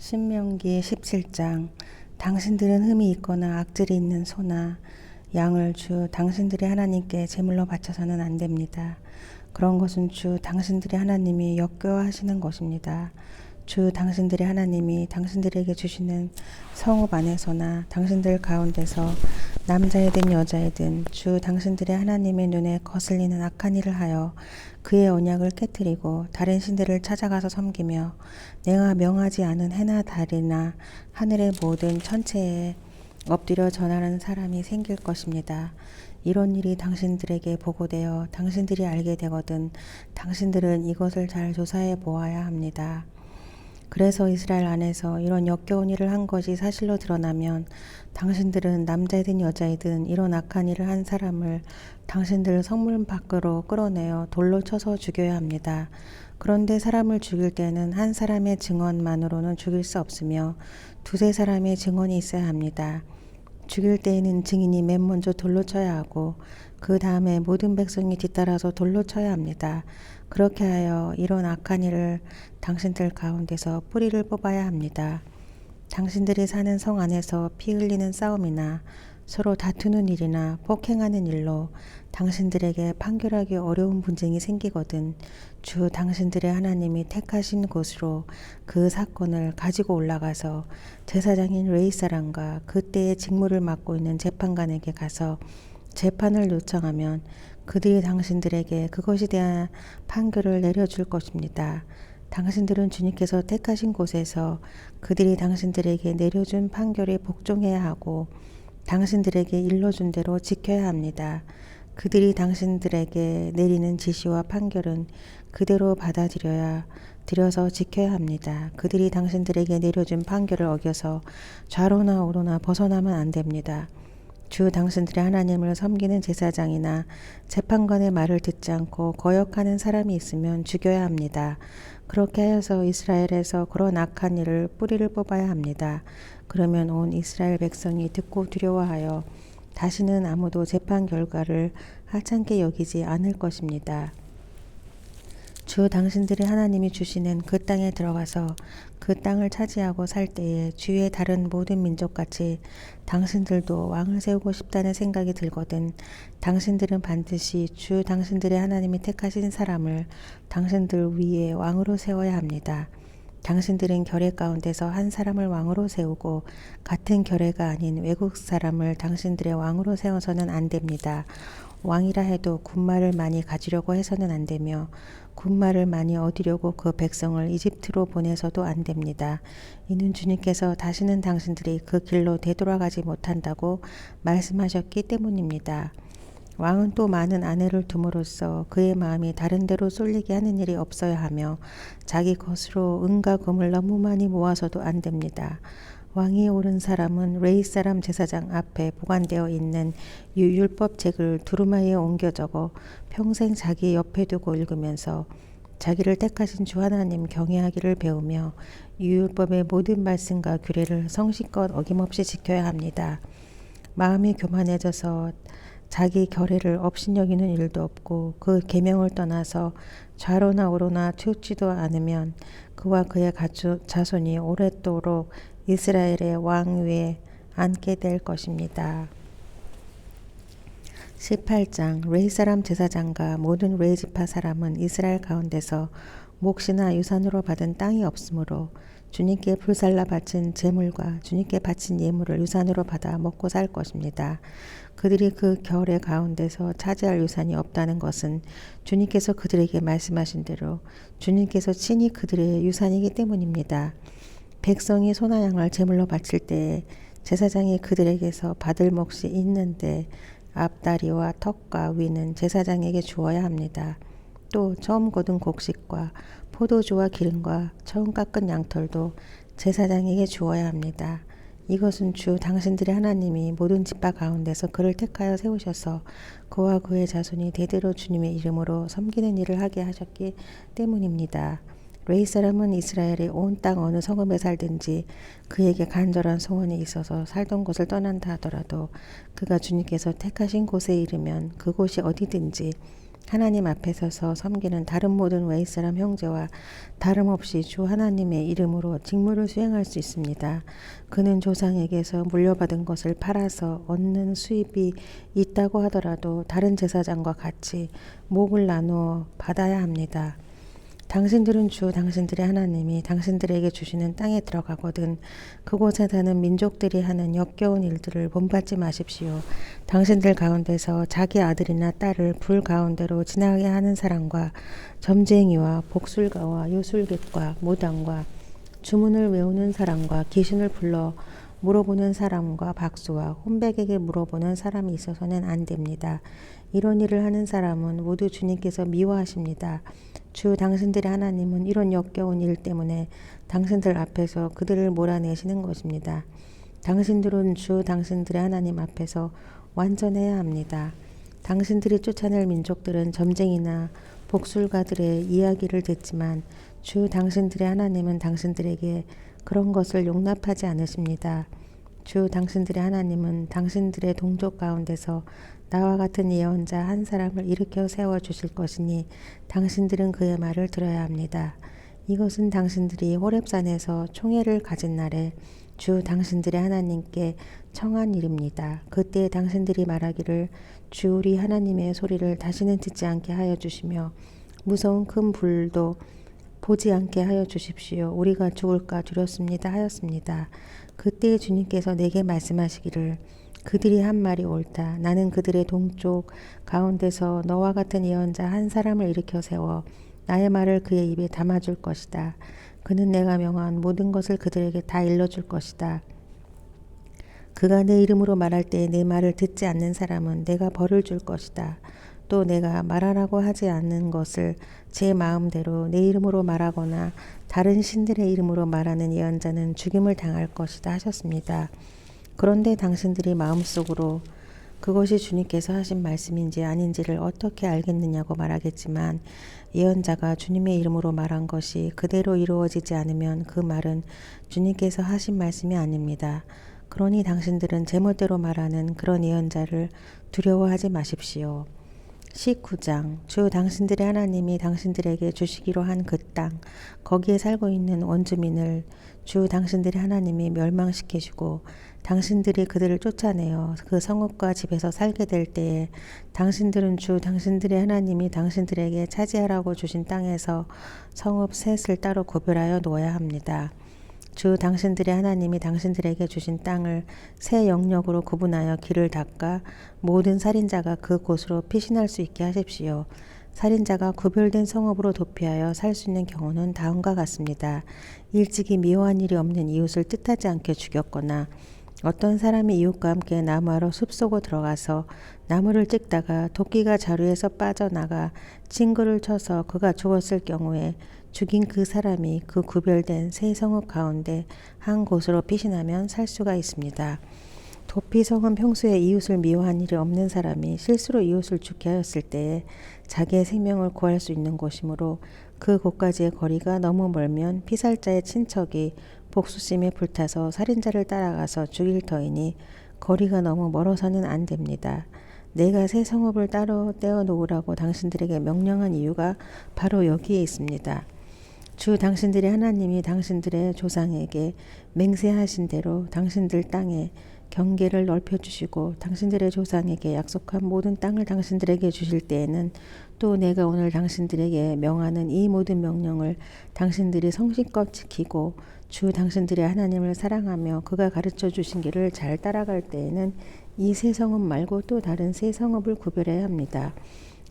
신명기 17장. 당신들은 흠이 있거나 악질이 있는 소나 양을 주 당신들의 하나님께 제물로 바쳐서는 안 됩니다. 그런 것은 주 당신들의 하나님이 역겨워하시는 것입니다. 주 당신들의 하나님이 당신들에게 주시는 성읍 안에서나 당신들 가운데서 남자이든 여자이든 주 당신들의 하나님의 눈에 거슬리는 악한 일을 하여 그의 언약을 깨뜨리고 다른 신들을 찾아가서 섬기며 내가 명하지 않은 해나 달이나 하늘의 모든 천체에 엎드려 전하는 사람이 생길 것입니다. 이런 일이 당신들에게 보고되어 당신들이 알게 되거든 당신들은 이것을 잘 조사해 보아야 합니다. 그래서 이스라엘 안에서 이런 역겨운 일을 한 것이 사실로 드러나면 당신들은 남자이든 여자이든 이런 악한 일을 한 사람을 당신들 성문 밖으로 끌어내어 돌로 쳐서 죽여야 합니다. 그런데 사람을 죽일 때는 한 사람의 증언만으로는 죽일 수 없으며 두세 사람의 증언이 있어야 합니다. 죽일 때에는 증인이 맨 먼저 돌로 쳐야 하고 그 다음에 모든 백성이 뒤따라서 돌로 쳐야 합니다. 그렇게 하여 이런 악한 일을 당신들 가운데서 뿌리를 뽑아야 합니다. 당신들이 사는 성 안에서 피 흘리는 싸움이나 서로 다투는 일이나 폭행하는 일로 당신들에게 판결하기 어려운 분쟁이 생기거든 주 당신들의 하나님이 택하신 곳으로 그 사건을 가지고 올라가서 제사장인 레위 사람과 그때의 직무를 맡고 있는 재판관에게 가서 재판을 요청하면 그들이 당신들에게 그것에 대한 판결을 내려줄 것입니다. 당신들은 주님께서 택하신 곳에서 그들이 당신들에게 내려준 판결에 복종해야 하고 당신들에게 일러준 대로 지켜야 합니다. 그들이 당신들에게 내리는 지시와 판결은 그대로 들여서 지켜야 합니다. 그들이 당신들에게 내려준 판결을 어겨서 좌로나 우로나 벗어나면 안 됩니다. 주 당신들의 하나님을 섬기는 제사장이나 재판관의 말을 듣지 않고 거역하는 사람이 있으면 죽여야 합니다. 그렇게 하여서 이스라엘에서 그런 악한 일을 뿌리를 뽑아야 합니다. 그러면 온 이스라엘 백성이 듣고 두려워하여 다시는 아무도 재판 결과를 하찮게 여기지 않을 것입니다. 주 당신들의 하나님이 주시는 그 땅에 들어가서 그 땅을 차지하고 살 때에 주위의 다른 모든 민족같이 당신들도 왕을 세우고 싶다는 생각이 들거든 당신들은 반드시 주 당신들의 하나님이 택하신 사람을 당신들 위에 왕으로 세워야 합니다. 당신들은 결례 가운데서 한 사람을 왕으로 세우고 같은 결례가 아닌 외국 사람을 당신들의 왕으로 세워서는 안 됩니다. 왕이라 해도 군말을 많이 가지려고 해서는 안 되며 군말을 많이 얻으려고 그 백성을 이집트로 보내서도 안 됩니다. 이는 주님께서 다시는 당신들이 그 길로 되돌아가지 못한다고 말씀하셨기 때문입니다. 왕은 또 많은 아내를 둠으로써 그의 마음이 다른 데로 쏠리게 하는 일이 없어야 하며 자기 것으로 은과 금을 너무 많이 모아서도 안 됩니다. 왕위에 오른 사람은 레위 사람 제사장 앞에 보관되어 있는 율법책을 두루마리에 옮겨 적어 평생 자기 옆에 두고 읽으면서 자기를 택하신 주 하나님 경외하기를 배우며 율법의 모든 말씀과 규례를 성실껏 어김없이 지켜야 합니다. 마음이 교만해져서 자기 결례를 업신여기는 일도 없고 그 계명을 떠나서 좌로나 우로나 튀지도 않으면 그와 그의 자손이 오랫도록 이스라엘의 왕 위에 앉게 될 것입니다. 18장. 레위 사람 제사장과 모든 레위 지파 사람은 이스라엘 가운데서 몫이나 유산으로 받은 땅이 없으므로 주님께 불살라 바친 제물과 주님께 바친 예물을 유산으로 받아 먹고 살 것입니다. 그들이 그 결례 가운데서 차지할 유산이 없다는 것은 주님께서 그들에게 말씀하신 대로 주님께서 친히 그들의 유산이기 때문입니다. 백성이 소나 양을 제물로 바칠 때에 제사장이 그들에게서 받을 몫이 있는데 앞다리와 턱과 위는 제사장에게 주어야 합니다. 또 처음 거둔 곡식과 포도주와 기름과 처음 깎은 양털도 제사장에게 주어야 합니다. 이것은 주 당신들의 하나님이 모든 지파 가운데서 그를 택하여 세우셔서 그와 그의 자손이 대대로 주님의 이름으로 섬기는 일을 하게 하셨기 때문입니다. 레위 사람은 이스라엘의 온 땅 어느 성읍에 살든지 그에게 간절한 소원이 있어서 살던 곳을 떠난다 하더라도 그가 주님께서 택하신 곳에 이르면 그곳이 어디든지 하나님 앞에 서서 섬기는 다른 모든 외의 사람 형제와 다름없이 주 하나님의 이름으로 직무를 수행할 수 있습니다. 그는 조상에게서 물려받은 것을 팔아서 얻는 수입이 있다고 하더라도 다른 제사장과 같이 몫을 나누어 받아야 합니다. 당신들은 주 당신들의 하나님이 당신들에게 주시는 땅에 들어가거든 그곳에 사는 민족들이 하는 역겨운 일들을 본받지 마십시오. 당신들 가운데서 자기 아들이나 딸을 불 가운데로 지나가게 하는 사람과 점쟁이와 복술가와 요술객과 무당과 주문을 외우는 사람과 귀신을 불러 물어보는 사람과 박수와 혼백에게 물어보는 사람이 있어서는 안 됩니다. 이런 일을 하는 사람은 모두 주님께서 미워하십니다. 주 당신들의 하나님은 이런 역겨운 일 때문에 당신들 앞에서 그들을 몰아내시는 것입니다. 당신들은 주 당신들의 하나님 앞에서 완전해야 합니다. 당신들이 쫓아낼 민족들은 점쟁이나 복술가들의 이야기를 듣지만 주 당신들의 하나님은 당신들에게 그런 것을 용납하지 않으십니다. 주 당신들의 하나님은 당신들의 동족 가운데서 나와 같은 예언자 한 사람을 일으켜 세워주실 것이니 당신들은 그의 말을 들어야 합니다. 이것은 당신들이 호렙산에서 총회를 가진 날에 주 당신들의 하나님께 청한 일입니다. 그때 당신들이 말하기를 주 우리 하나님의 소리를 다시는 듣지 않게 하여 주시며 무서운 큰 불도 보지 않게 하여 주십시오. 우리가 죽을까 두렵습니다 하였습니다. 그때 주님께서 내게 말씀하시기를 그들이 한 말이 옳다. 나는 그들의 동쪽 가운데서 너와 같은 예언자 한 사람을 일으켜 세워 나의 말을 그의 입에 담아줄 것이다. 그는 내가 명한 모든 것을 그들에게 다 일러줄 것이다. 그가 내 이름으로 말할 때 내 말을 듣지 않는 사람은 내가 벌을 줄 것이다. 또 내가 말하라고 하지 않는 것을 제 마음대로 내 이름으로 말하거나 다른 신들의 이름으로 말하는 예언자는 죽임을 당할 것이다 하셨습니다. 그런데 당신들이 마음속으로 그것이 주님께서 하신 말씀인지 아닌지를 어떻게 알겠느냐고 말하겠지만 예언자가 주님의 이름으로 말한 것이 그대로 이루어지지 않으면 그 말은 주님께서 하신 말씀이 아닙니다. 그러니 당신들은 제멋대로 말하는 그런 예언자를 두려워하지 마십시오. 19장 주 당신들의 하나님이 당신들에게 주시기로 한 그 땅 거기에 살고 있는 원주민을 주 당신들의 하나님이 멸망시키시고 당신들이 그들을 쫓아내어 그 성읍과 집에서 살게 될 때에 당신들은 주 당신들의 하나님이 당신들에게 차지하라고 주신 땅에서 성읍 셋을 따로 구별하여 놓아야 합니다. 주 당신들의 하나님이 당신들에게 주신 땅을 세 영역으로 구분하여 길을 닦아 모든 살인자가 그곳으로 피신할 수 있게 하십시오. 살인자가 구별된 성읍으로 도피하여 살 수 있는 경우는 다음과 같습니다. 일찍이 미워한 일이 없는 이웃을 뜻하지 않게 죽였거나 어떤 사람이 이웃과 함께 나무하러 숲속으로 들어가서 나무를 찍다가 도끼가 자루에서 빠져나가 친구를 쳐서 그가 죽었을 경우에 죽인 그 사람이 그 구별된 세 성읍 가운데 한 곳으로 피신하면 살 수가 있습니다. 도피성은 평소에 이웃을 미워한 일이 없는 사람이 실수로 이웃을 죽게 하였을 때에 자기의 생명을 구할 수 있는 곳이므로 그 곳까지의 거리가 너무 멀면 피살자의 친척이 복수심에 불타서 살인자를 따라가서 죽일 터이니 거리가 너무 멀어서는 안 됩니다. 내가 새 성읍을 따로 떼어 놓으라고 당신들에게 명령한 이유가 바로 여기에 있습니다. 주 당신들의 하나님이 당신들의 조상에게 맹세하신 대로 당신들 땅에 경계를 넓혀주시고 당신들의 조상에게 약속한 모든 땅을 당신들에게 주실 때에는 또 내가 오늘 당신들에게 명하는 이 모든 명령을 당신들이 성실껏 지키고 주 당신들의 하나님을 사랑하며 그가 가르쳐 주신 길을 잘 따라갈 때에는 이 세 성읍 말고 또 다른 세 성읍을 구별해야 합니다.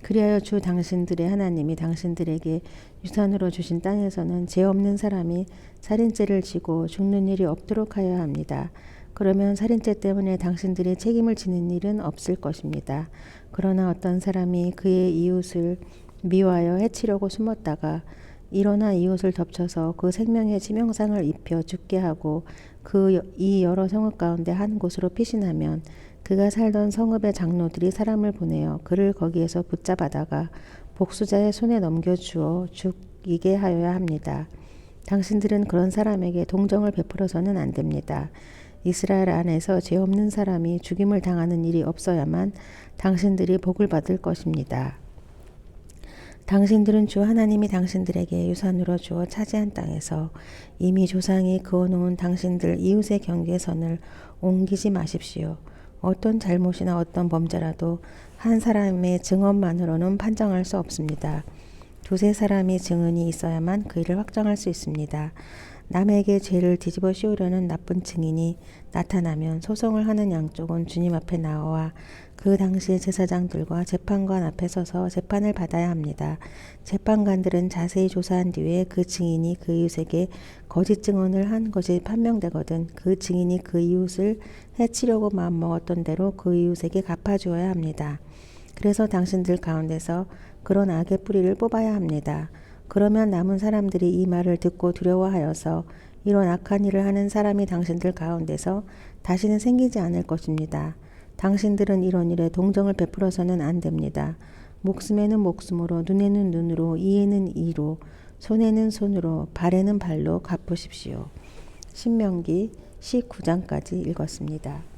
그리하여 주 당신들의 하나님이 당신들에게 유산으로 주신 땅에서는 죄 없는 사람이 살인죄를 지고 죽는 일이 없도록 하여야 합니다. 그러면 살인죄 때문에 당신들이 책임을 지는 일은 없을 것입니다. 그러나 어떤 사람이 그의 이웃을 미워하여 해치려고 숨었다가 일어나 이웃을 덮쳐서 그 생명의 치명상을 입혀 죽게 하고 이 여러 성읍 가운데 한 곳으로 피신하면 그가 살던 성읍의 장로들이 사람을 보내어 그를 거기에서 붙잡아다가 복수자의 손에 넘겨주어 죽이게 하여야 합니다. 당신들은 그런 사람에게 동정을 베풀어서는 안 됩니다. 이스라엘 안에서 죄 없는 사람이 죽임을 당하는 일이 없어야만 당신들이 복을 받을 것입니다. 당신들은 주 하나님이 당신들에게 유산으로 주어 차지한 땅에서 이미 조상이 그어놓은 당신들 이웃의 경계선을 옮기지 마십시오. 어떤 잘못이나 어떤 범죄라도 한 사람의 증언만으로는 판정할 수 없습니다. 두세 사람이 증언이 있어야만 그 일을 확정할 수 있습니다. 남에게 죄를 뒤집어 씌우려는 나쁜 증인이 나타나면 소송을 하는 양쪽은 주님 앞에 나와 그 당시 제사장들과 재판관 앞에 서서 재판을 받아야 합니다. 재판관들은 자세히 조사한 뒤에 그 증인이 그 이웃에게 거짓 증언을 한 것이 판명되거든 그 증인이 그 이웃을 해치려고 마음먹었던 대로 그 이웃에게 갚아주어야 합니다. 그래서 당신들 가운데서 그런 악의 뿌리를 뽑아야 합니다. 그러면 남은 사람들이 이 말을 듣고 두려워하여서 이런 악한 일을 하는 사람이 당신들 가운데서 다시는 생기지 않을 것입니다. 당신들은 이런 일에 동정을 베풀어서는 안 됩니다. 목숨에는 목숨으로, 눈에는 눈으로, 이에는 이로, 손에는 손으로, 발에는 발로 갚으십시오. 신명기 19장까지 읽었습니다.